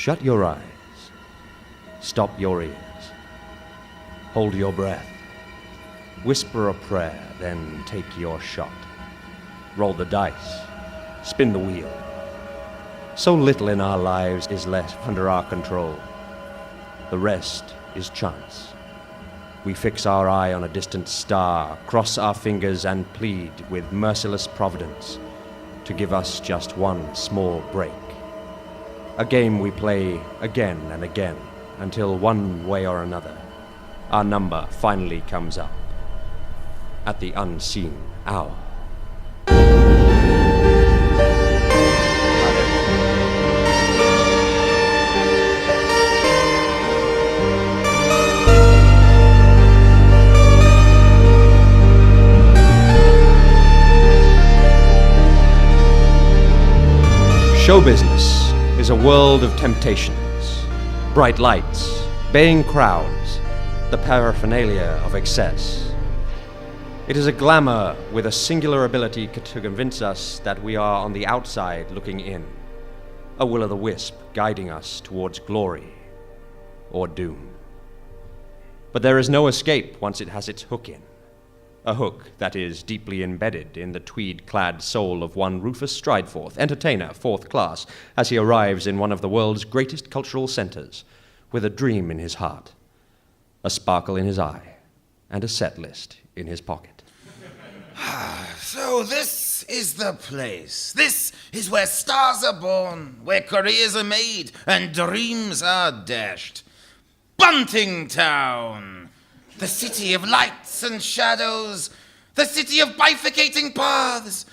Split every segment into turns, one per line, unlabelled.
Shut your eyes. Stop your ears. Hold your breath. Whisper a prayer, then take your shot. Roll the dice. Spin the wheel. So little in our lives is left under our control. The rest is chance. We fix our eye on a distant star, cross our fingers and plead with merciless providence to give us just one small break. A game we play again and again until one way or another, our number finally comes up at the unseen hour. Show business is a world of temptations, bright lights, baying crowds, the paraphernalia of excess. It is a glamour with a singular ability to convince us that we are on the outside looking in, a will-o'-the-wisp guiding us towards glory or doom. But there is no escape once it has its hook in. A hook that is deeply embedded in the tweed-clad soul of one Rufus Strideforth, entertainer, 4th class, as he arrives in one of the world's greatest cultural centers, with a dream in his heart, a sparkle in his eye, and a set list in his pocket.
So this is the place. This is where stars are born, where careers are made, and dreams are dashed. Bunting Town! The city of lights and shadows, the city of bifurcating paths,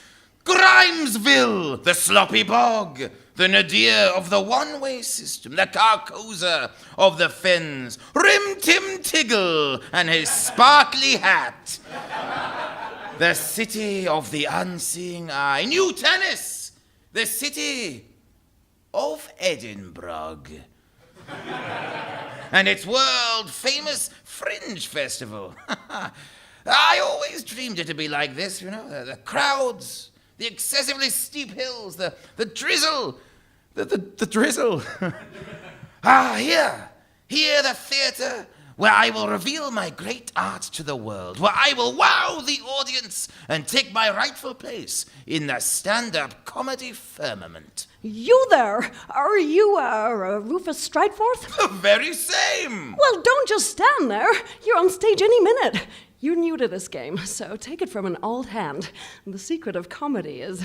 Grimesville, the sloppy bog, the nadir of the one-way system, the Carcosa of the fens, Rim Tim Tiggle and his sparkly hat, the city of the unseeing eye, New Tennis, the city of Edinburgh, and its world-famous Fringe Festival. I always dreamed it to be like this, you know, the crowds, the excessively steep hills, the drizzle, the drizzle. Here the theatre, where I will reveal my great art to the world, where I will wow the audience and take my rightful place in the stand-up comedy firmament.
You there! Are you, Rufus Strideforth?
The very same!
Well, don't just stand there. You're on stage any minute. You're new to this game, so take it from an old hand. The secret of comedy is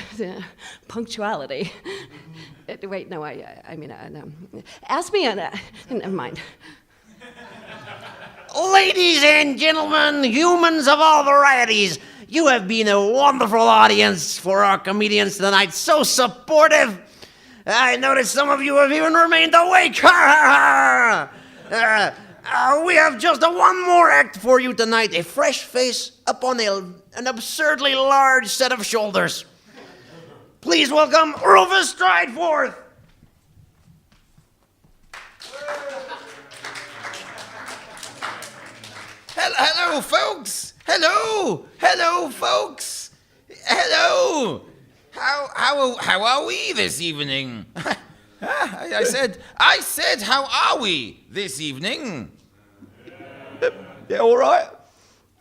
punctuality. Wait, no, I mean, ask me, never mind.
Ladies and gentlemen, humans of all varieties, you have been a wonderful audience for our comedians tonight. So supportive. I noticed some of you have even remained awake. We have just one more act for you tonight. A fresh face upon an absurdly large set of shoulders. Please welcome Rufus Strideforth.
Hello, folks. Hello, folks. Hello. How are we this evening? I said, how are we this evening?
Yeah, all right?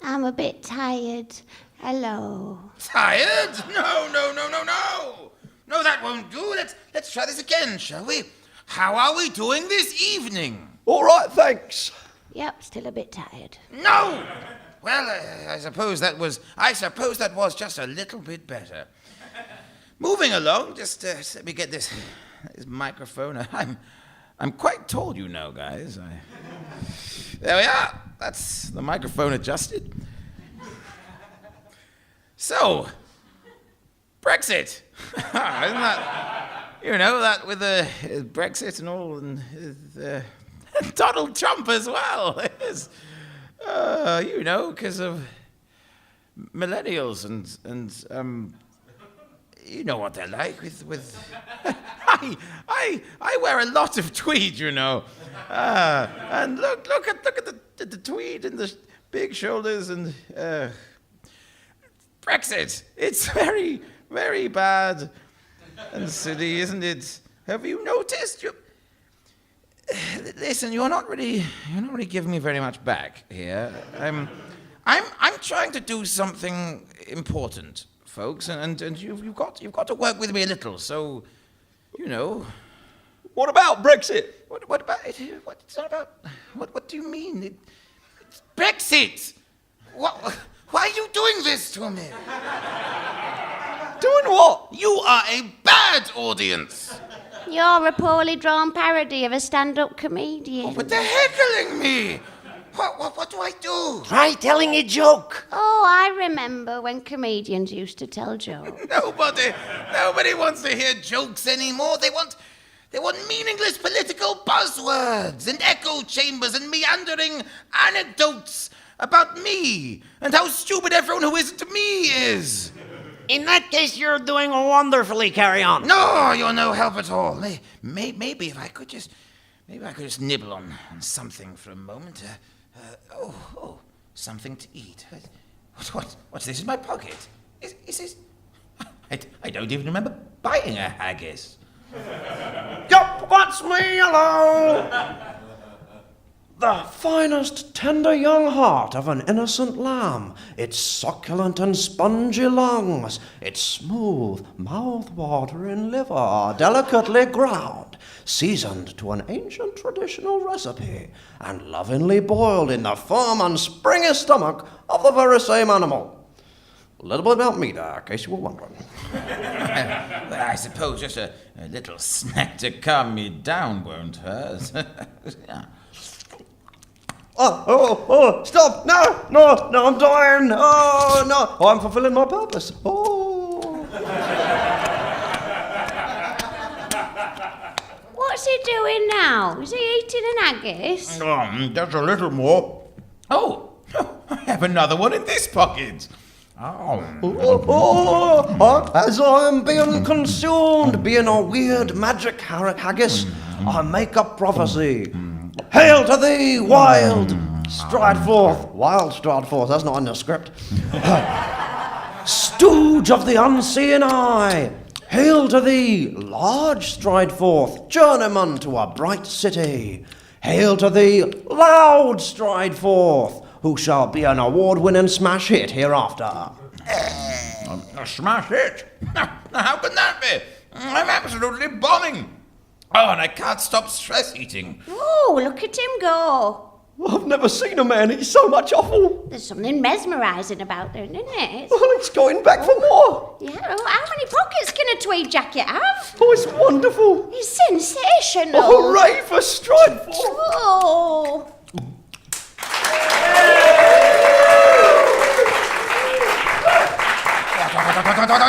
I'm a bit tired. Hello.
Tired? No. No, that won't do. Let's try this again, shall we? How are we doing this evening?
All right, thanks.
Yep, still a bit tired.
No! Well, I suppose that was just a little bit better. Moving along, just let me get this microphone. I'm quite tall, you know, guys. There we are. That's the microphone adjusted. So, Brexit. Isn't that, you know, that with the Brexit and all, and Donald Trump as well. You know, because of millennials and you know what they're like with I wear a lot of tweed, you know, and look at the tweed and the big shoulders and Brexit. It's very, very bad and silly, isn't it? Have you noticed? listen, you're not really giving me very much back here. I'm trying to do something important, folks, and you've got to work with me a little. So, you know.
What about Brexit?
What about it? It's not about. What do you mean? It's Brexit. What? Why are you doing this to me?
Doing what?
You are a bad audience.
You're a poorly drawn parody of a stand-up comedian.
But they're heckling me. What do I do?
Try telling a joke.
Oh, I remember when comedians used to tell jokes.
Nobody wants to hear jokes anymore. They want meaningless political buzzwords and echo chambers and meandering anecdotes about me and how stupid everyone who isn't me is.
In that case, you're doing wonderfully. Carry on.
No, you're no help at all. Maybe if I could just nibble on something for a moment. Something to eat. What's this in my pocket? Is this? I don't even remember buying a haggis.
Yup, that's me, hello! The finest tender young heart of an innocent lamb, its succulent and spongy lungs, its smooth, mouth-watering liver, delicately ground, seasoned to an ancient traditional recipe, and lovingly boiled in the firm and springy stomach of the very same animal. A little bit about me there, in case you were wondering.
I suppose just a little snack to calm me down won't hurt. Yeah.
Stop! No, I'm dying! Oh, no! Oh, I'm fulfilling my purpose. Oh!
What's he doing now? Is he eating an haggis?
Just a little more. Oh, I have another one in this pocket.
As I am being consumed, being a weird magic haggis, I make a prophecy. Hail to thee, wild Strideforth. Wild Strideforth, that's not in the script. Stooge of the unseen eye. Hail to thee, large Strideforth, journeyman to a bright city. Hail to thee, loud Strideforth, who shall be an award-winning smash hit hereafter.
A smash hit? How can that be? I'm absolutely bombing. Oh, and I can't stop stress eating.
Oh, look at him go.
I've never seen a man eat so much offal.
There's something mesmerising about there, isn't it?
Well, it's going back for more.
Yeah, well, how many pockets can a tweed jacket have?
Oh, it's wonderful.
It's sensational.
Oh, hooray for Strideforth.
Oh.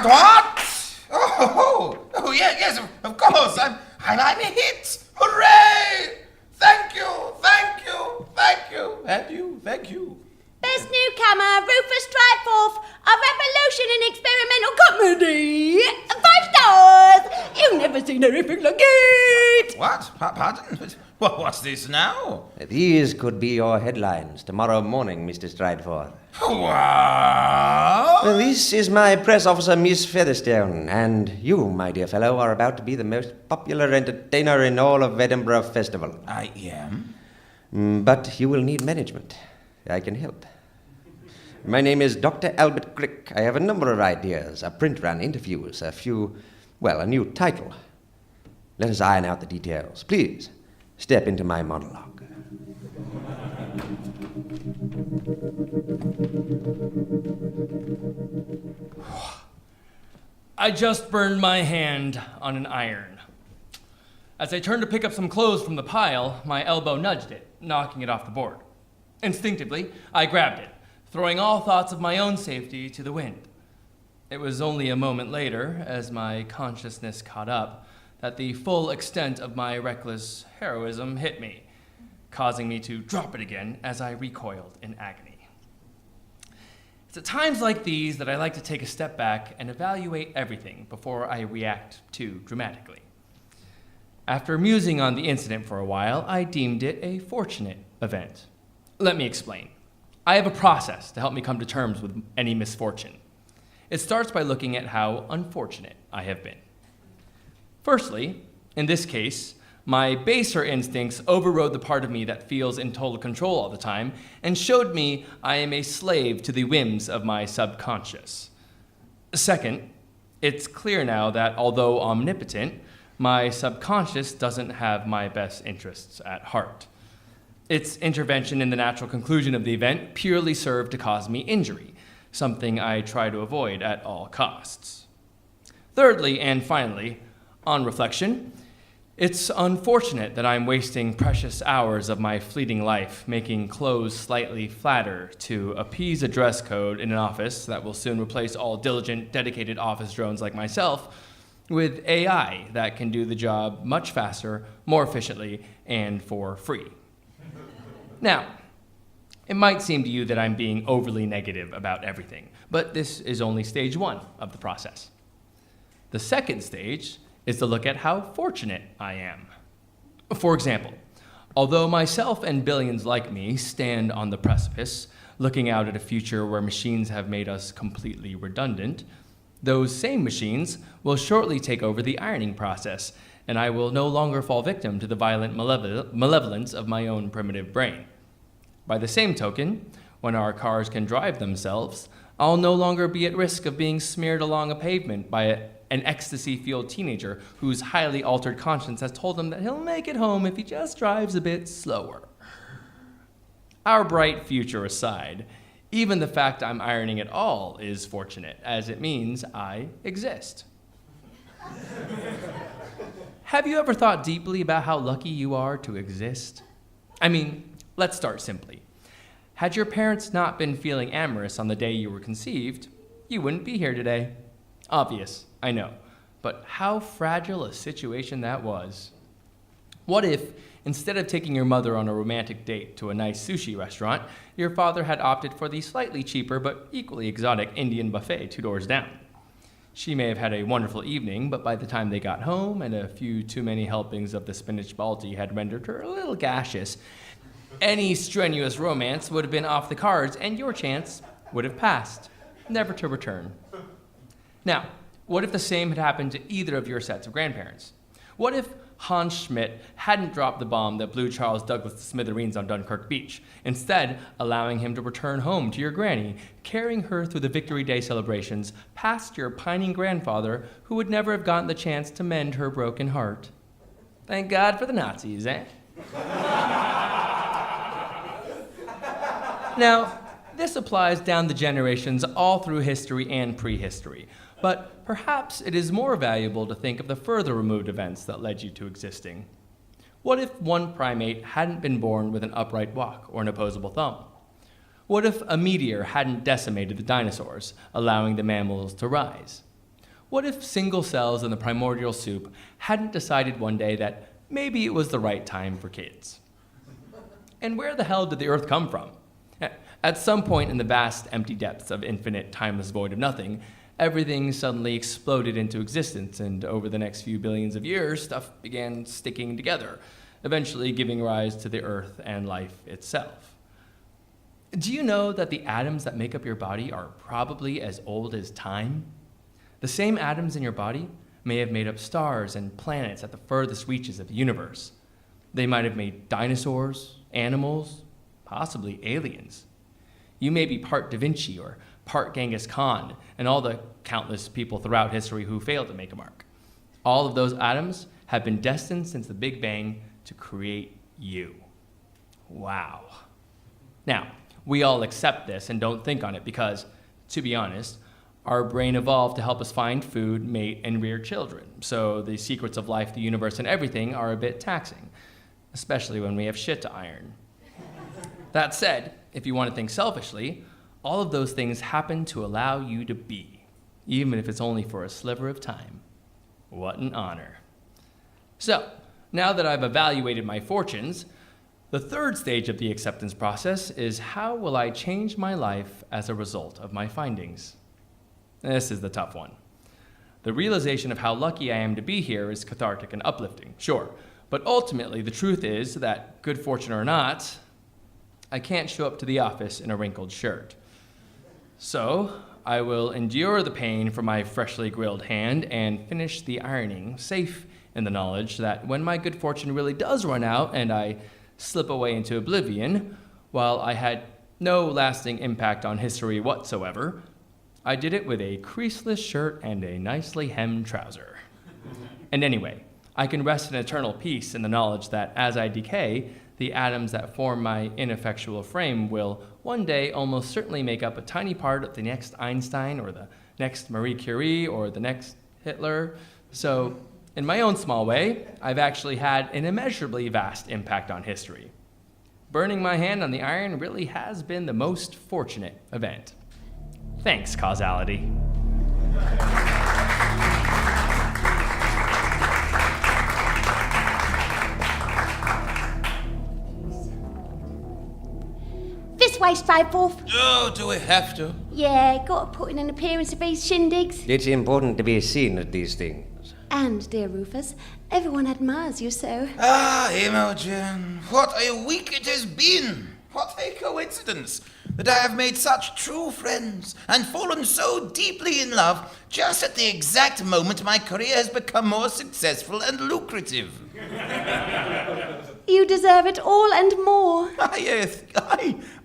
What? Oh, yes, of course. I'm a hit. Hooray! Thank you. Thank you.
Best newcomer, Rufus Strideforth, a revolution in experimental comedy. 5 stars. You've never seen anything like it.
What? Pardon? What's this now?
These could be your headlines tomorrow morning, Mr. Strideforth.
Wow!
Well, this is my press officer, Miss Featherstone, and you, my dear fellow, are about to be the most popular entertainer in all of Edinburgh Festival.
I am?
But you will need management. I can help. My name is Dr. Albert Crick. I have a number of ideas, a print run, interviews, a new title. Let us iron out the details. Please, step into my monologue.
I just burned my hand on an iron. As I turned to pick up some clothes from the pile, my elbow nudged it, knocking it off the board. Instinctively, I grabbed it, throwing all thoughts of my own safety to the wind. It was only a moment later, as my consciousness caught up, that the full extent of my reckless heroism hit me, causing me to drop it again as I recoiled in agony. It's at times like these that I like to take a step back and evaluate everything before I react too dramatically. After musing on the incident for a while, I deemed it a fortunate event. Let me explain. I have a process to help me come to terms with any misfortune. It starts by looking at how unfortunate I have been. Firstly, in this case, My baser instincts overrode the part of me that feels in total control all the time and showed me I am a slave to the whims of my subconscious. Second, it's clear now that although omnipotent, my subconscious doesn't have my best interests at heart. Its intervention in the natural conclusion of the event purely served to cause me injury, something I try to avoid at all costs. Thirdly, and finally, on reflection, it's unfortunate that I'm wasting precious hours of my fleeting life making clothes slightly flatter to appease a dress code in an office that will soon replace all diligent, dedicated office drones like myself with AI that can do the job much faster, more efficiently, and for free. Now, it might seem to you that I'm being overly negative about everything, but this is only stage one of the process. The second stage is to look at how fortunate I am. For example, although myself and billions like me stand on the precipice, looking out at a future where machines have made us completely redundant, those same machines will shortly take over the ironing process, and I will no longer fall victim to the violent malevolence of my own primitive brain. By the same token, when our cars can drive themselves, I'll no longer be at risk of being smeared along a pavement by an ecstasy-fueled teenager whose highly altered conscience has told him that he'll make it home if he just drives a bit slower. Our bright future aside, even the fact I'm ironing at all is fortunate, as it means I exist. Have you ever thought deeply about how lucky you are to exist? I mean, let's start simply. Had your parents not been feeling amorous on the day you were conceived, you wouldn't be here today. Obvious, I know, but how fragile a situation that was. What if, instead of taking your mother on a romantic date to a nice sushi restaurant, your father had opted for the slightly cheaper but equally exotic Indian buffet 2 doors down? She may have had a wonderful evening, but by the time they got home and a few too many helpings of the spinach balti had rendered her a little gaseous, any strenuous romance would have been off the cards and your chance would have passed, never to return. Now, what if the same had happened to either of your sets of grandparents? What if Hans Schmidt hadn't dropped the bomb that blew Charles Douglas to smithereens on Dunkirk Beach, instead allowing him to return home to your granny, carrying her through the Victory Day celebrations past your pining grandfather who would never have gotten the chance to mend her broken heart? Thank God for the Nazis, eh? Now, this applies down the generations all through history and prehistory, but perhaps it is more valuable to think of the further removed events that led you to existing. What if one primate hadn't been born with an upright walk or an opposable thumb? What if a meteor hadn't decimated the dinosaurs, allowing the mammals to rise? What if single cells in the primordial soup hadn't decided one day that maybe it was the right time for kids? And where the hell did the Earth come from? At some point in the vast, empty depths of infinite, timeless void of nothing, everything suddenly exploded into existence, and over the next few billions of years, stuff began sticking together, eventually giving rise to the Earth and life itself. Do you know that the atoms that make up your body are probably as old as time? The same atoms in your body may have made up stars and planets at the furthest reaches of the universe. They might have made dinosaurs, animals, possibly aliens. You may be part Da Vinci or part Genghis Khan, and all the countless people throughout history who failed to make a mark. All of those atoms have been destined since the Big Bang to create you. Wow. Now, we all accept this and don't think on it because, to be honest, our brain evolved to help us find food, mate, and rear children. So the secrets of life, the universe, and everything are a bit taxing, especially when we have shit to iron. That said, if you want to think selfishly, all of those things happen to allow you to be, even if it's only for a sliver of time. What an honor. So, now that I've evaluated my fortunes, the third stage of the acceptance process is how will I change my life as a result of my findings? This is the tough one. The realization of how lucky I am to be here is cathartic and uplifting, sure, but ultimately the truth is that, good fortune or not, I can't show up to the office in a wrinkled shirt. So, I will endure the pain from my freshly grilled hand and finish the ironing safe in the knowledge that when my good fortune really does run out and I slip away into oblivion, while I had no lasting impact on history whatsoever, I did it with a creaseless shirt and a nicely hemmed trouser. And anyway, I can rest in eternal peace in the knowledge that as I decay, the atoms that form my ineffectual frame will one day almost certainly make up a tiny part of the next Einstein or the next Marie Curie or the next Hitler. So, in my own small way, I've actually had an immeasurably vast impact on history. Burning my hand on the iron really has been the most fortunate event. Thanks, causality.
This way, Strideforth.
Oh, do we have to?
Yeah, gotta put in an appearance of these shindigs.
It's important to be seen at these things.
And, dear Rufus, everyone admires you so.
Ah, Imogen, what a week it has been! What a coincidence that I have made such true friends and fallen so deeply in love just at the exact moment my career has become more successful and lucrative.
You deserve it all and more.
Yes,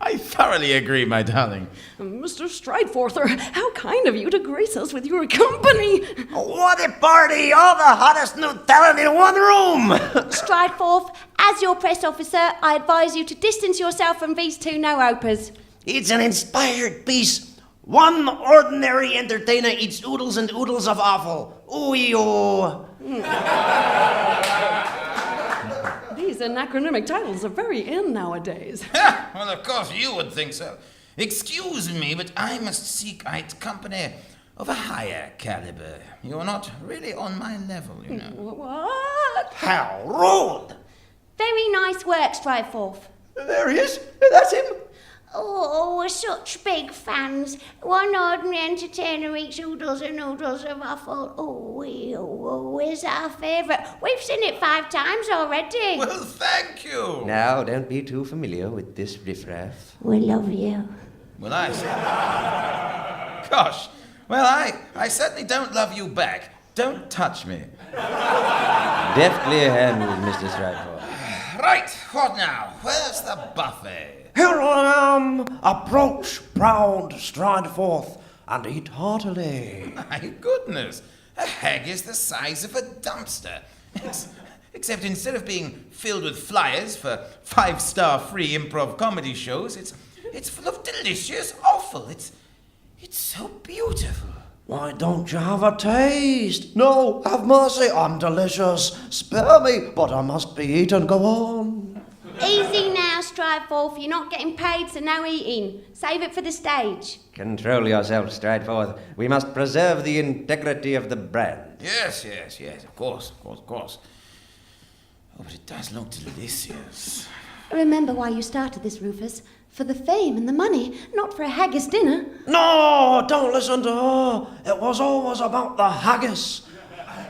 I thoroughly agree, my darling.
Mr. Strideforth, how kind of you to grace us with your company.
What a party! All the hottest new talent in one room!
Strideforth, as your press officer, I advise you to distance yourself from these two no-opers.
It's an inspired piece. One ordinary entertainer eats oodles and oodles of offal. Ooh-yo.
These anacronymic titles are very in nowadays.
Well, of course you would think so. Excuse me, but I must seek out company of a higher caliber. You're not really on my level, you know.
What?
How rude!
Very nice work, Strideforth.
There he is. That's him.
Oh, we're such big fans. One ordinary entertainer eats oodles and oodles of offal. Oh, is our favourite. We've seen it 5 times already.
Well, thank you.
Now, don't be too familiar with this riffraff.
We love you.
Well, I see. Gosh. Well, I certainly don't love you back. Don't touch me.
Deftly handled, Mr. Stratford.
Right, what now? Where's the buffet?
Here I am. Approach, proud Strideforth, and eat heartily.
My goodness. A haggis the size of a dumpster. Except instead of being filled with flyers for 5-star free improv comedy shows, it's full of delicious offal. It's so beautiful.
Why don't you have a taste? No, have mercy, I'm delicious. Spare me, but I must be eaten. Go on.
Easy now, Strideforth. You're not getting paid, so no eating. Save it for the stage.
Control yourself, Strideforth. We must preserve the integrity of the brand.
Yes, of course. Oh, but it does look delicious.
Remember why you started this, Rufus. For the fame and the money, not for a haggis dinner.
No, don't listen to her. It was always about the haggis.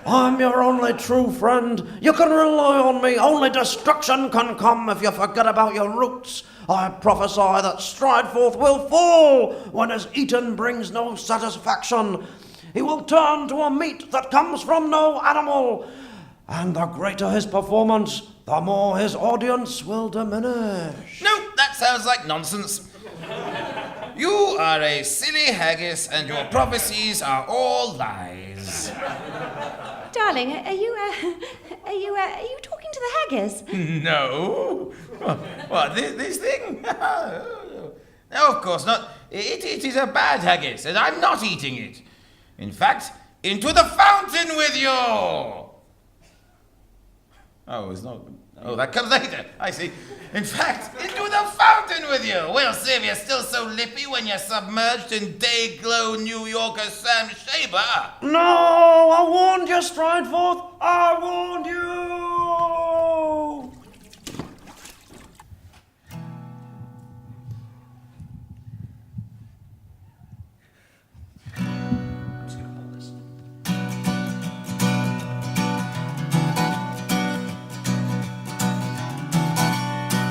I'm your only true friend. You can rely on me. Only destruction can come if you forget about your roots. I prophesy that Strideforth will fall when his eating brings no satisfaction. He will turn to a meat that comes from no animal. And the greater his performance, the more his audience will diminish.
No, that sounds like nonsense. You are a silly haggis, and your prophecies are all lies.
Darling, are you talking to the haggis?
No. What, this thing? No, of course not. It is a bad haggis, and I'm not eating it. In fact, into the fountain with you! Oh, it's not... Oh, that comes later. I see. In fact, into the fountain with you! We'll see if you're still so lippy when you're submerged in day-glow New Yorker Sam Shaber.
No, I warned you, Strideforth. I warned you!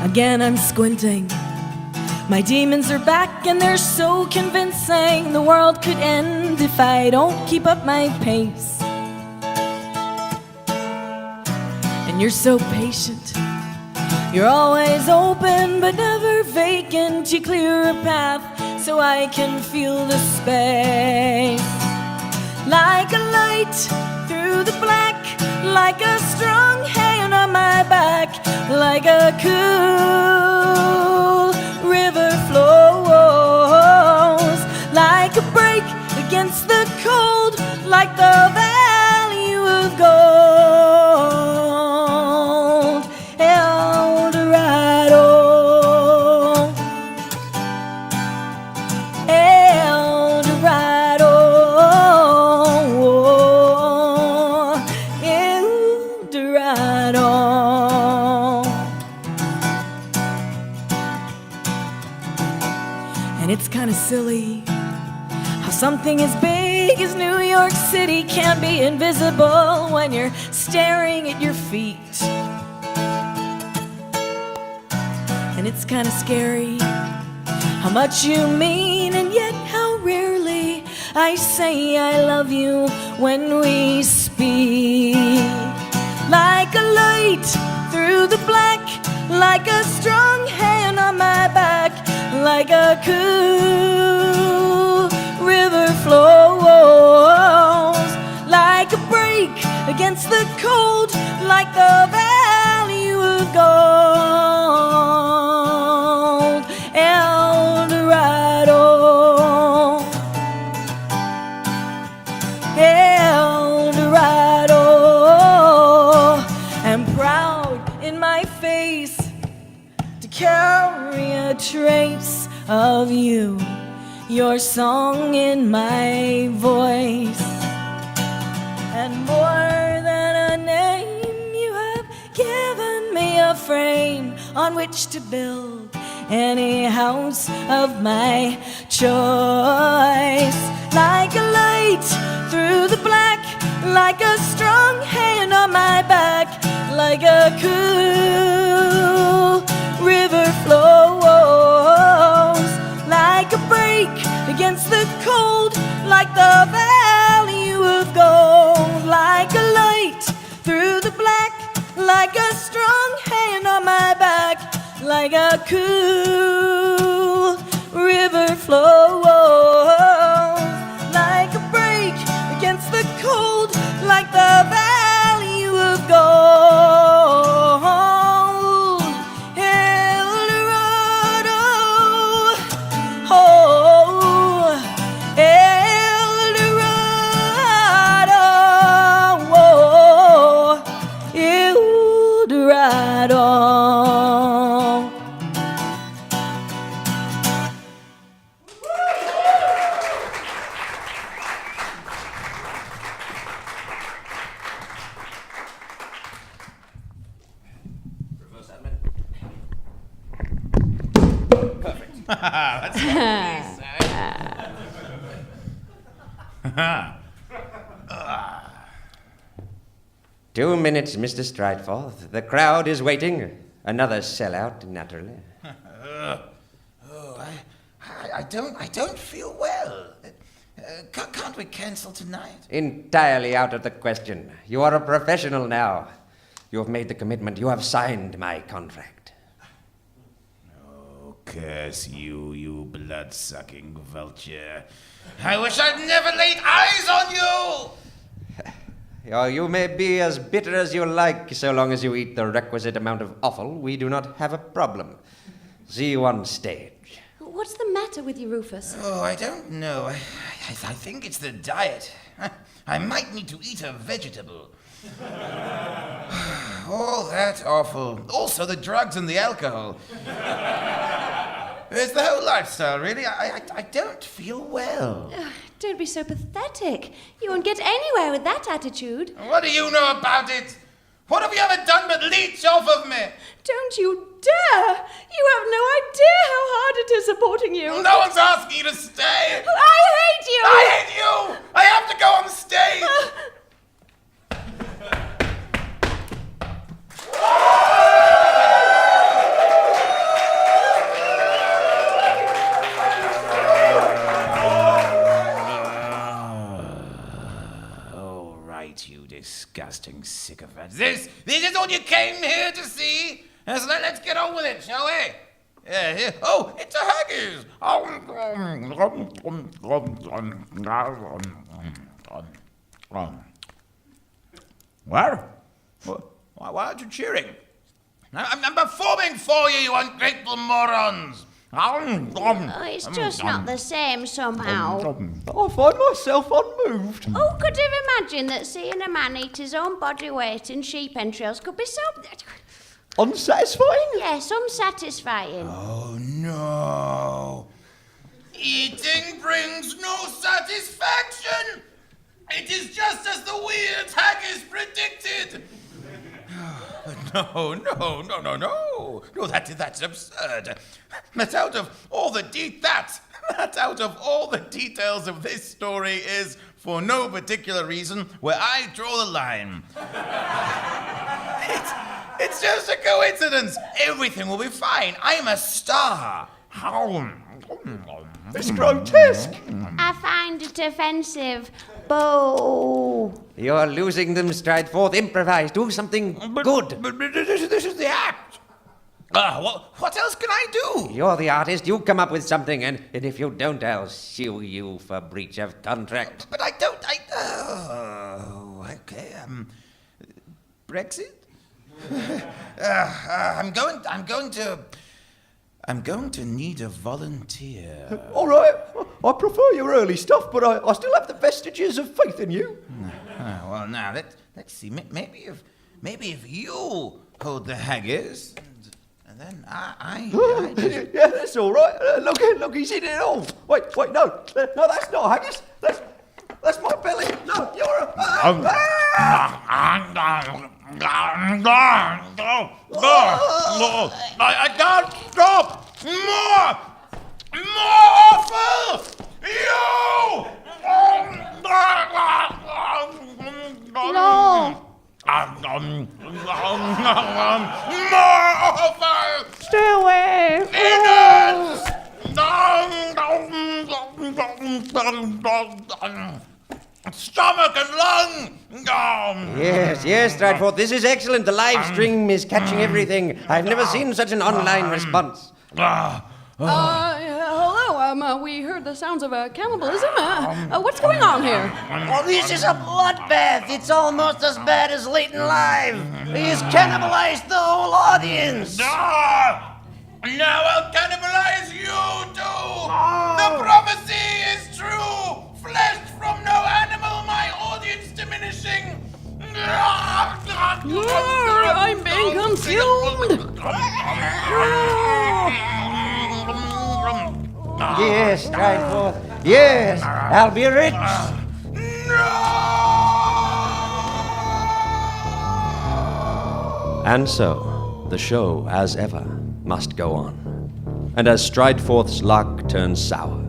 Again I'm squinting. My demons are back and they're so convincing. The world could end if I don't keep up my pace. and you're so patient. You're always open but never vacant. You clear a path so I can feel the space. Like a light through the black, like a strong hand on my back, like a cool river flows, like a break against the cold, like the value of gold. El Dorado, El Dorado, El Dorado. And it's kind of silly how something as big as New York City can be invisible when you're staring at your feet. And it's kind of scary how much you mean, and yet how rarely I say I love you when we speak. Like a light through the black, like a strong hand on my back, like a cool river flows, like a break against the cold, like the value of gold. El Dorado, El Dorado. I'm proud in my face to carry a trace of you, your song in my voice. And more than a name, you have given me a frame on which to build any house of my choice. Like a light through the black, like a strong hand on my back, like a cool river flows, like a break against the cold, like the value of gold. Like a light through the black, like a strong hand on my back, like a cool river flows, like a break against the cold, like the value of gold. El Dorado, oh, El Dorado, oh, El Dorado.
That's lovely, sir.
2 minutes, Mr. Strideforth. The crowd is waiting. Another sellout, naturally.
I don't feel well. Can't we cancel tonight?
Entirely out of the question. You are a professional now. You have made the commitment. You have signed my contract.
Oh, curse you, you blood-sucking vulture. I wish I'd never laid eyes on you!
Oh, you may be as bitter as you like, so long as you eat the requisite amount of offal. We do not have a problem. See you on stage.
What's the matter with you, Rufus?
Oh, I don't know. I think it's the diet. I might need to eat a vegetable. All that awful. Also the drugs and the alcohol. It's the whole lifestyle, really. I don't feel well.
Don't be so pathetic. You won't get anywhere with that attitude.
What do you know about it? What have you ever done but leech off of me?
Don't you dare! You have no idea how hard it is supporting you.
No one's asking you to stay.
I hate you!
I hate you! I have to go on stage! right, you disgusting sycophant. This is all you came here to see? So let's get on with it, shall we? Yeah, here. Oh, it's a haggis! What? Why aren't you cheering? I'm performing for you, you ungrateful morons!
Oh, it's just not the same somehow.
I find myself unmoved.
Who could have imagined that seeing a man eat his own body weight in sheep entrails could be so...
Unsatisfying?
Yes, unsatisfying.
Oh, no. Eating brings no satisfaction. It is just as the weird haggis predicted. No, that's absurd. That out of all the details of this story is, for no particular reason, where I draw the line. It's just a coincidence. Everything will be fine. I am a star.
It's grotesque.
I find it offensive. Boo.
You're losing them, Strideforth. Improvise. Do something good.
But this is the act. What else can I do?
You're the artist. You come up with something, and if you don't, I'll sue you for breach of contract.
But I don't. Oh, okay. Brexit. I'm going to need a volunteer.
All right. I prefer your early stuff, but I still have the vestiges of faith in you.
Well, now let's see. Maybe if you hold the haggis, and then I just...
Yeah, that's all right. Look, he's in it all. Wait, no, that's not haggis. That's my belly. No, you're a...
I can't stop! More awful! You!
No.
More awful!
Stay away.
Innards! Stomach and lung!
Yes, Strideforth, this is excellent. The live stream is catching everything. I've never seen such an online response.
Hello, we heard the sounds of cannibalism. What's going on here?
Oh, this is a bloodbath. It's almost as bad as Leighton Live. He's cannibalized the whole audience.
Now I'll cannibalize you too! The prophecy is true! Flesh from no animal, my audience diminishing!
I'm being consumed!
Yes, Strideforth. Yes, I'll be rich.
And so, the show, as ever, must go on. And as Strideforth's luck turns sour,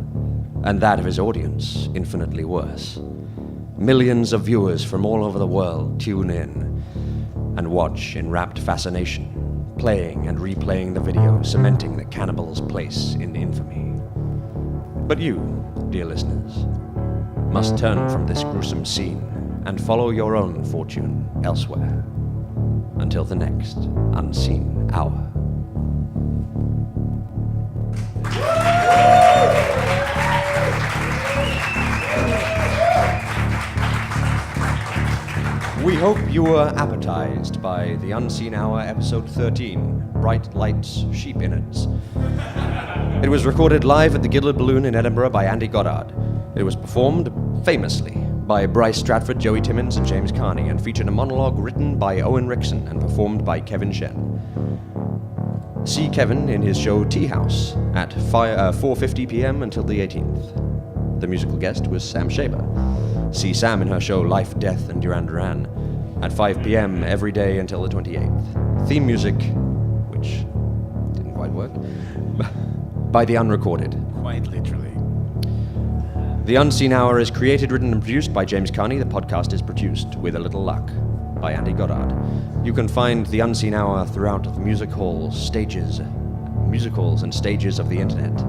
and that of his audience infinitely worse, millions of viewers from all over the world tune in and watch in rapt fascination, playing and replaying the video, cementing the cannibal's place in infamy. But you, dear listeners, must turn from this gruesome scene and follow your own fortune elsewhere until the next unseen hour. We hope you were appetized by The Unseen Hour, Episode 13, Bright Lights, Sheep Innards. It was recorded live at the Gilded Balloon in Edinburgh by Andy Goddard. It was performed famously by Brice, Stratford, Joey Timmins, and James Carney, and featured a monologue written by Owen Rixon and performed by Kevin Shen. See Kevin in his show Tea House at 4:50 p.m. until the 18th. The musical guest was Sam Shaber. See Sam in her show Life, Death, and Duran Duran at 5 p.m. every day until the 28th. Theme music, which didn't quite work, by The Unrecorded.
Quite literally.
The Unseen Hour is created, written, and produced by James Carney. The podcast is produced, with a little luck, by Andy Goddard. You can find The Unseen Hour throughout the music halls and stages of the internet.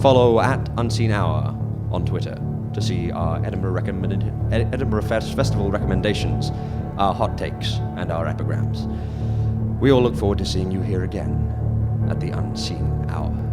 Follow at Unseen Hour on Twitter. to see our Edinburgh Festival recommendations, our hot takes, and our epigrams. We all look forward to seeing you here again at the Unseen Hour.